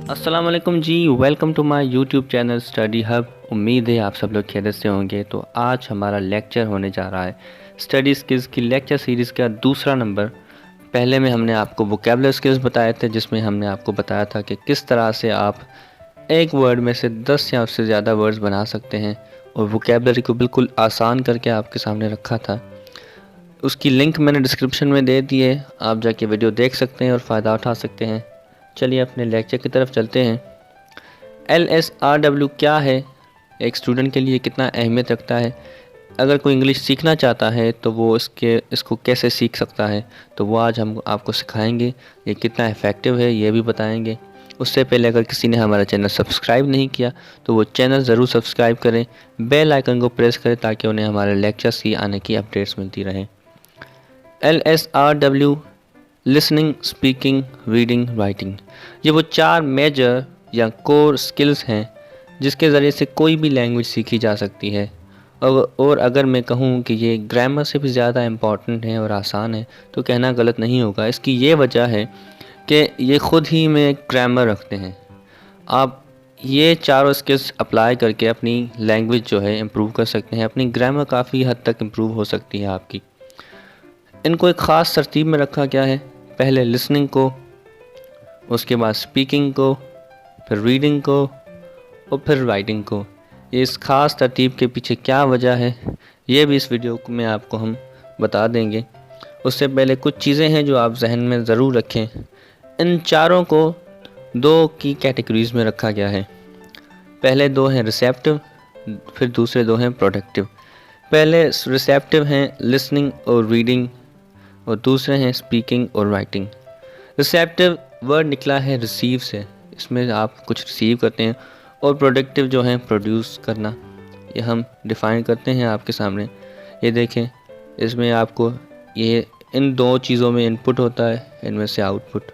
अस्सलाम वालेकुम जी। Welcome to my YouTube channel Study Hub. उम्मीद है आप सब लोग खैरियत से होंगे। तो आज हमारा लेक्चर होने जा रहा है स्टडी स्किल्स की लेक्चर सीरीज़ का दूसरा नंबर। पहले में हमने आपको वोकेबुलरी स्किल्स बताए थे, जिसमें हमने आपको बताया था कि किस तरह से आप एक वर्ड में से 10 या उससे ज़्यादा वर्ड्स बना सकते हैं, और वोकेबुलरी को बिल्कुल आसान करके आपके सामने रखा था। उसकी लिंक मैंने डिस्क्रिप्शन में दे दी है, आप जाके वीडियो देख सकते हैं और फ़ायदा उठा सकते हैं। चलिए अपने लेक्चर की तरफ चलते हैं। LSRW क्या है, एक स्टूडेंट के लिए कितना अहमियत रखता है, अगर कोई इंग्लिश सीखना चाहता है तो वो इसको कैसे सीख सकता है, तो वो आज हम आपको सिखाएंगे। ये कितना इफ़ेक्टिव है ये भी बताएंगे। उससे पहले अगर किसी ने हमारा चैनल सब्सक्राइब नहीं किया तो वो चैनल ज़रूर सब्सक्राइब करें, बेल आइकन को प्रेस करें ताकि उन्हें हमारे लेक्चर्स की आने की अपडेट्स मिलती रहें। LSRW listening, speaking, reading, writing, ये वो 4 मेजर या कोर स्किल्स हैं जिसके ज़रिए से कोई भी लैंग्वेज सीखी जा सकती है। और अगर मैं कहूँ कि ये ग्रामर से भी ज़्यादा इम्पॉर्टेंट है और आसान है तो कहना गलत नहीं होगा। इसकी ये वजह है कि ये ख़ुद ही में ग्रामर रखते हैं। आप ये चारों स्किल्स अप्लाई करके अपनी लैंग्वेज जो है इम्प्रूव कर सकते हैं, अपनी ग्रामर काफ़ी हद तक इम्प्रूव हो सकती है आपकी। इनको एक ख़ास तरतीब में रखा गया है, पहले लिसनिंग को, उसके बाद स्पीकिंग को, फिर रीडिंग को और फिर राइटिंग को। इस ख़ास तरतीब के पीछे क्या वजह है ये भी इस वीडियो में आपको हम बता देंगे। उससे पहले कुछ चीज़ें हैं जो आप जहन में ज़रूर रखें। इन चारों को 2 की कैटेगरीज़ में रखा गया है। पहले 2 हैं रिसेप्टिव, फिर दूसरे 2 हैं प्रोडक्टिव। पहले रिसेप्टिव हैं लिसनिंग और रीडिंग, और दूसरे हैं स्पीकिंग और राइटिंग। रिसेप्टिव वर्ड निकला है रिसीव से, इसमें आप कुछ रिसीव करते हैं, और प्रोडक्टिव जो है प्रोड्यूस करना। ये हम डिफ़ाइन करते हैं आपके सामने। ये देखें, इसमें आपको ये इन 2 चीज़ों में इनपुट होता है, इनमें से आउटपुट।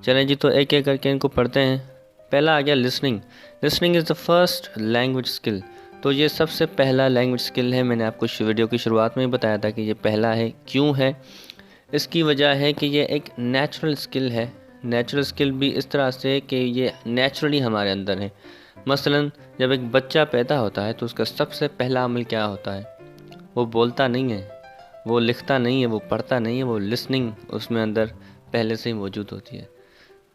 चलें जी, तो एक एक करके इनको पढ़ते हैं। पहला आ गया listening. Listening is the first language skill. तो ये सबसे पहला लैंग्वेज स्किल है। मैंने आपको वीडियो की शुरुआत में ही बताया था कि ये पहला है। क्यों है? इसकी वजह है कि ये एक नेचुरल स्किल है। नेचुरल स्किल भी इस तरह से कि ये नेचुरली हमारे अंदर है। मसलन जब एक बच्चा पैदा होता है तो उसका सबसे पहला अमल क्या होता है? वो बोलता नहीं है, वो लिखता नहीं है, वो पढ़ता नहीं है, वो लिसनिंग उसमें अंदर पहले से ही मौजूद होती है।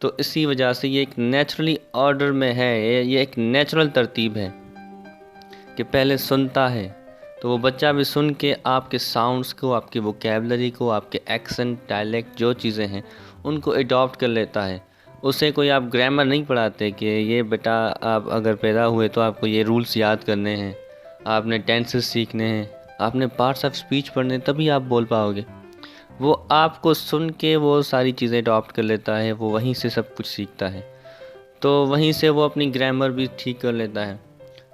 तो इसी वजह से ये एक नेचुरली ऑर्डर में है, ये एक नेचुरल तरतीब है कि पहले सुनता है। तो वो बच्चा भी सुन के आपके साउंड्स को, आपकी वोकेबलरी को, आपके एक्सेंट, डायलेक्ट जो चीज़ें हैं उनको अडॉप्ट कर लेता है। उसे कोई आप ग्रामर नहीं पढ़ाते कि ये बेटा आप अगर पैदा हुए तो आपको ये रूल्स याद करने हैं, आपने टेंसेस सीखने हैं, आपने पार्ट्स ऑफ स्पीच पढ़ने, तभी आप बोल पाओगे। वो आपको सुन के वो सारी चीज़ें अडॉप्ट कर लेता है, वो वहीं से सब कुछ सीखता है, तो वहीं से वो अपनी ग्रामर भी ठीक कर लेता है।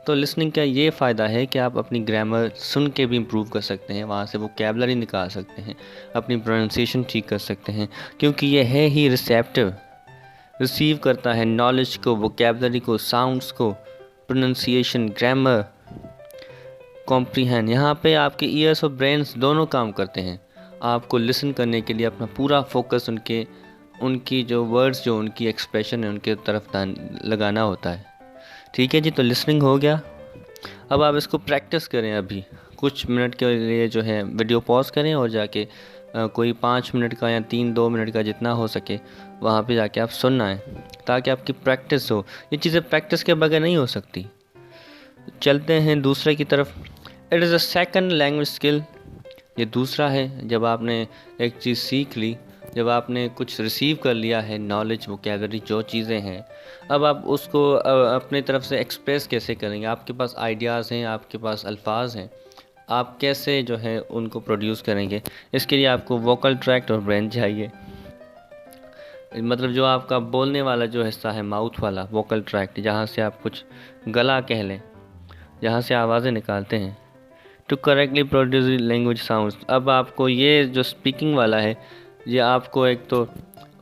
तो लिसनिंग का ये फ़ायदा है कि आप अपनी ग्रामर सुन के भी इम्प्रूव कर सकते हैं, वहाँ से वोकैबुलरी निकाल सकते हैं, अपनी प्रोनाउंसिएशन ठीक कर सकते हैं, क्योंकि ये है ही रिसेप्टिव। रिसीव करता है नॉलेज को, वोकैबुलरी को, साउंड्स को, प्रोनाउंसिएशन, ग्रामर, कॉम्प्रीहेंड। यहाँ पे आपके ईयर्स और ब्रेन्स दोनों काम करते हैं। आपको लिसन करने के लिए अपना पूरा फोकस उनकी जो वर्ड्स, जो उनकी एक्सप्रेशन है, उनके तरफ लगाना होता है। ठीक है जी, तो लिसनिंग हो गया। अब आप इसको प्रैक्टिस करें। अभी कुछ मिनट के लिए जो है वीडियो पॉज करें और जाके कोई 5 मिनट का या 2 मिनट का जितना हो सके वहाँ पे जाके आप सुनना है, ताकि आपकी प्रैक्टिस हो। ये चीज़ें प्रैक्टिस के बगैर नहीं हो सकती। चलते हैं दूसरे की तरफ। It is a second language skill. ये दूसरा है। जब आपने एक चीज़ सीख ली, जब आपने कुछ रिसीव कर लिया है, नॉलेज, वोकैबुलरी जो चीज़ें हैं, अब आप उसको अपने तरफ से एक्सप्रेस कैसे करेंगे? आपके पास आइडियाज़ हैं, आपके पास अल्फाज हैं, आप कैसे जो है उनको प्रोड्यूस करेंगे? इसके लिए आपको वोकल ट्रैक्ट और ब्रेन चाहिए। मतलब जो आपका बोलने वाला जो हिस्सा है, माउथ वाला वोकल ट्रैक्ट, जहाँ से आप कुछ गला कह लें, जहाँ से आवाज़ें निकालते हैं, to correctly produce language sounds. अब आपको ये जो स्पीकिंग वाला है, ये आपको एक तो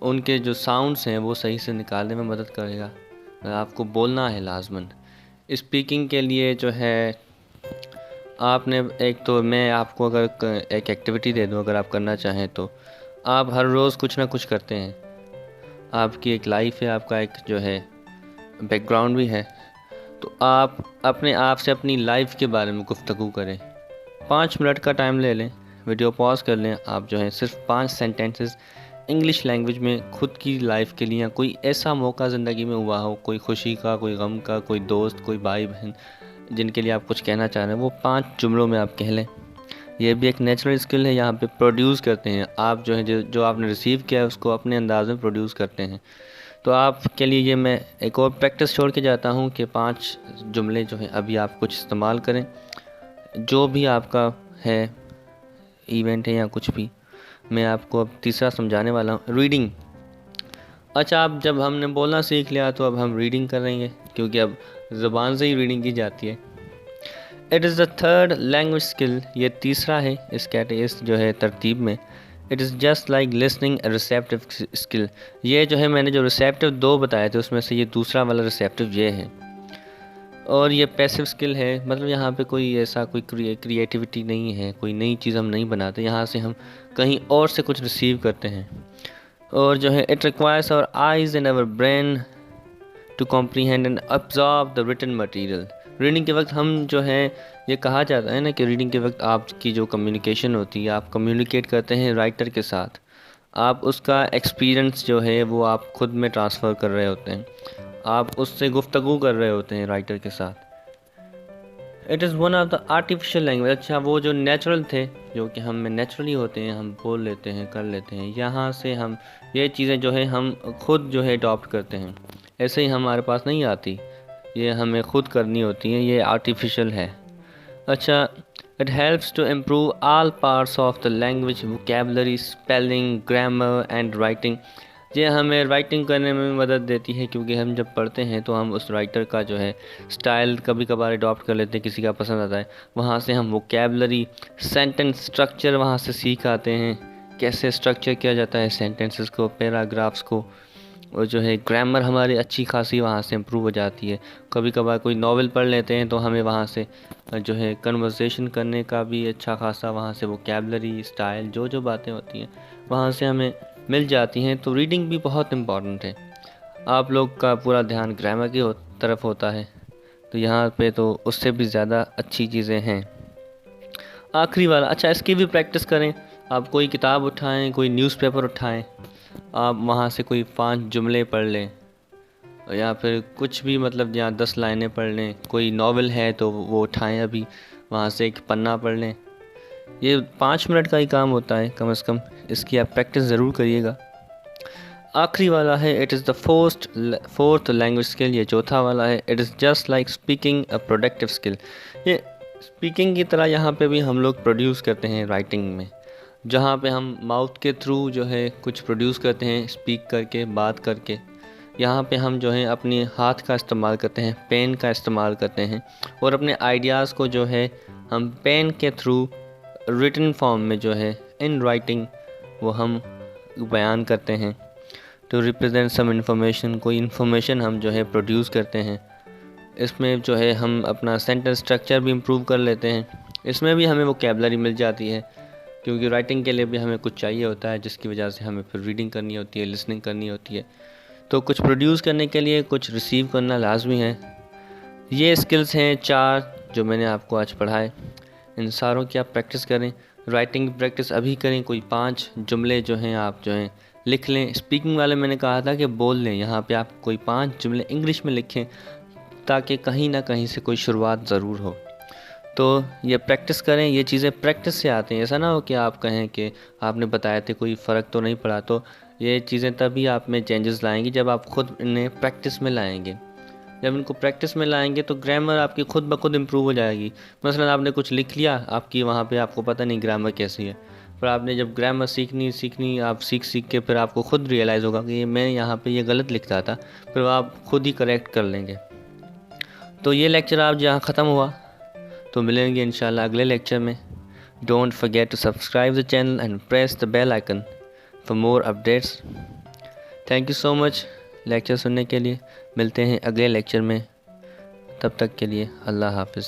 उनके जो साउंड्स हैं वो सही से निकालने में मदद करेगा। आपको बोलना है लाजमन। स्पीकिंग के लिए जो है आपने एक तो, मैं आपको अगर एक एक्टिविटी दे दूं, अगर आप करना चाहें तो आप हर रोज़ कुछ ना कुछ करते हैं। आपकी एक लाइफ है, आपका एक जो है बैकग्राउंड भी है, तो आप अपने आप से अपनी लाइफ के बारे में गुफ्तगू करें। 5 मिनट का टाइम ले लें, वीडियो पॉज कर लें, आप जो है सिर्फ 5 सेंटेंसेस इंग्लिश लैंग्वेज में खुद की लाइफ के लिए, कोई ऐसा मौका ज़िंदगी में हुआ हो, कोई खुशी का, कोई गम का, कोई दोस्त, कोई भाई बहन जिनके लिए आप कुछ कहना चाह रहे हैं, वो 5 जुमलों में आप कह लें। ये भी एक नेचुरल स्किल है, यहाँ पे प्रोड्यूस करते हैं आप, जो है जो आपने रिसीव किया है उसको अपने अंदाज में प्रोड्यूस करते हैं। तो आपके लिए ये मैं एक और प्रैक्टिस छोड़ के जाता हूँ कि 5 जुमले जो हैं अभी आप कुछ इस्तेमाल करें, जो भी आपका है, इवेंट है या कुछ भी। मैं आपको अब तीसरा समझाने वाला हूँ, रीडिंग। अच्छा, अब जब हमने बोलना सीख लिया तो अब हम रीडिंग करेंगे, क्योंकि अब ज़ुबान से ही रीडिंग की जाती है। It is the third language skill, ये तीसरा है इस जो है तरतीब में। It is just like listening receptive skill, ये जो है मैंने जो रिसेप्टिव 2 बताए थे उसमें से ये दूसरा वाला रिसेप्टिव ये है। और ये पैसिव स्किल है, मतलब यहाँ पे कोई ऐसा कोई क्रिएटिविटी नहीं है, कोई नई चीज़ हम नहीं बनाते, यहाँ से हम कहीं और से कुछ रिसीव करते हैं। और जो है it requires our eyes and our brain to comprehend and absorb the written material. Reading के वक्त हम जो है, ये कहा जाता है ना कि रीडिंग के वक्त आपकी जो कम्युनिकेशन होती है, आप कम्युनिकेट करते हैं राइटर के साथ, आप उसका एक्सपीरियंस जो है वो आप खुद में ट्रांसफ़र कर रहे होते हैं, आप उससे गुफ्तगू कर रहे होते हैं राइटर के साथ। It is one of the artificial language. अच्छा, वो जो नेचुरल थे, जो कि हम में नेचुरली होते हैं, हम बोल लेते हैं, कर लेते हैं, यहाँ से हम ये चीज़ें जो है हम खुद जो है अडॉप्ट करते हैं, ऐसे ही हमारे पास नहीं आती, ये हमें खुद करनी होती है, ये आर्टिफिशियल है। अच्छा, it helps to improve all parts of the language, vocabulary, spelling, grammar and writing. ये हमें राइटिंग करने में मदद देती है, क्योंकि हम जब पढ़ते हैं तो हम उस राइटर का जो है स्टाइल कभी कभार अडॉप्ट कर लेते हैं, किसी का पसंद आता है, वहाँ से हम वोकैबुलरी, सेंटेंस स्ट्रक्चर वहाँ से सीख आते हैं, कैसे स्ट्रक्चर किया जाता है सेंटेंसेस को, पैराग्राफ्स को, और जो है ग्रामर हमारी अच्छी खासी वहाँ से इम्प्रूव हो जाती है। कभी कभार कोई नॉवेल पढ़ लेते हैं तो हमें वहाँ से जो है कन्वर्सेशन करने का भी अच्छा खासा वहाँ से वोकैबुलरी, स्टाइल, जो बातें होती हैं वहाँ से हमें मिल जाती हैं। तो रीडिंग भी बहुत इम्पॉर्टेंट है। आप लोग का पूरा ध्यान ग्रामर की तरफ होता है, तो यहाँ पे तो उससे भी ज़्यादा अच्छी चीज़ें हैं। आखिरी वाला, अच्छा, इसकी भी प्रैक्टिस करें। आप कोई किताब उठाएं, कोई न्यूज़पेपर उठाएं, आप वहाँ से कोई 5 जुमले पढ़ लें, या फिर कुछ भी, मतलब यहाँ 10 लाइनें पढ़ लें। कोई नॉवेल है तो वो उठाएं, अभी वहाँ से एक पन्ना पढ़ लें। ये 5 मिनट का ही काम होता है कम से कम, इसकी आप प्रैक्टिस ज़रूर करिएगा। आखिरी वाला है, it is the fourth language skill, ये चौथा वाला है। It is just like speaking a productive skill, ये स्पीकिंग की तरह यहाँ पे भी हम लोग प्रोड्यूस करते हैं राइटिंग में, जहाँ पे हम माउथ के थ्रू जो है कुछ प्रोड्यूस करते हैं, स्पीक करके, बात करके। यहाँ पे हम जो है अपने हाथ का इस्तेमाल करते हैं, पेन का इस्तेमाल करते हैं, और अपने आइडियाज़ को जो है हम पेन के थ्रू रिटन फॉर्म में जो है इन राइटिंग वो हम बयान करते हैं। टू रिप्रेजेंट सम इन्फॉर्मेशन, कोई इन्फॉर्मेशन हम जो है प्रोड्यूस करते हैं। इसमें जो है हम अपना सेंटेंस स्ट्रक्चर भी इम्प्रूव कर लेते हैं, इसमें भी हमें वोकैबुलरी मिल जाती है, क्योंकि राइटिंग के लिए भी हमें कुछ चाहिए होता है, जिसकी वजह से हमें फिर रीडिंग करनी होती है, लिसनिंग करनी होती है। तो कुछ प्रोड्यूस करने के लिए कुछ रिसीव करना लाजमी है। ये स्किल्स हैं 4 जो मैंने आपको आज पढ़ाए, इन सारों की आप प्रैक्टिस करें। राइटिंग की प्रैक्टिस अभी करें, कोई 5 जुमले जो हैं आप जो हैं लिख लें। स्पीकिंग वाले मैंने कहा था कि बोल लें, यहाँ पे आप कोई 5 जुमले इंग्लिश में लिखें, ताकि कहीं ना कहीं से कोई शुरुआत ज़रूर हो। तो ये प्रैक्टिस करें, ये चीज़ें प्रैक्टिस से आती हैं। ऐसा ना हो कि आप कहें कि आपने बताए थे कोई फ़र्क तो नहीं पड़ा। तो ये चीज़ें तभी आप में चेंजेस लाएंगी जब आप खुद इन्हें प्रैक्टिस में लाएंगे। जब इनको प्रैक्टिस में लाएंगे तो ग्रामर आपकी खुद ब खुद इम्प्रूव हो जाएगी। मसलन आपने कुछ लिख लिया, आपकी वहाँ पे आपको पता नहीं ग्रामर कैसी है, पर आपने जब ग्रामर सीखनी आप सीख के फिर आपको खुद रियलाइज़ होगा कि मैं यहाँ पे ये गलत लिखता था, फिर आप खुद ही करेक्ट कर लेंगे। तो ये लेक्चर आप जहाँ ख़त्म हुआ, तो मिलेंगे इंशाल्लाह अगले लेक्चर में। Don't forget to subscribe the channel and press the bell icon for more updates. Thank you so much lecture सुनने के लिए। मिलते हैं अगले लेक्चर में, तब तक के लिए अल्लाह हाफ़िज़।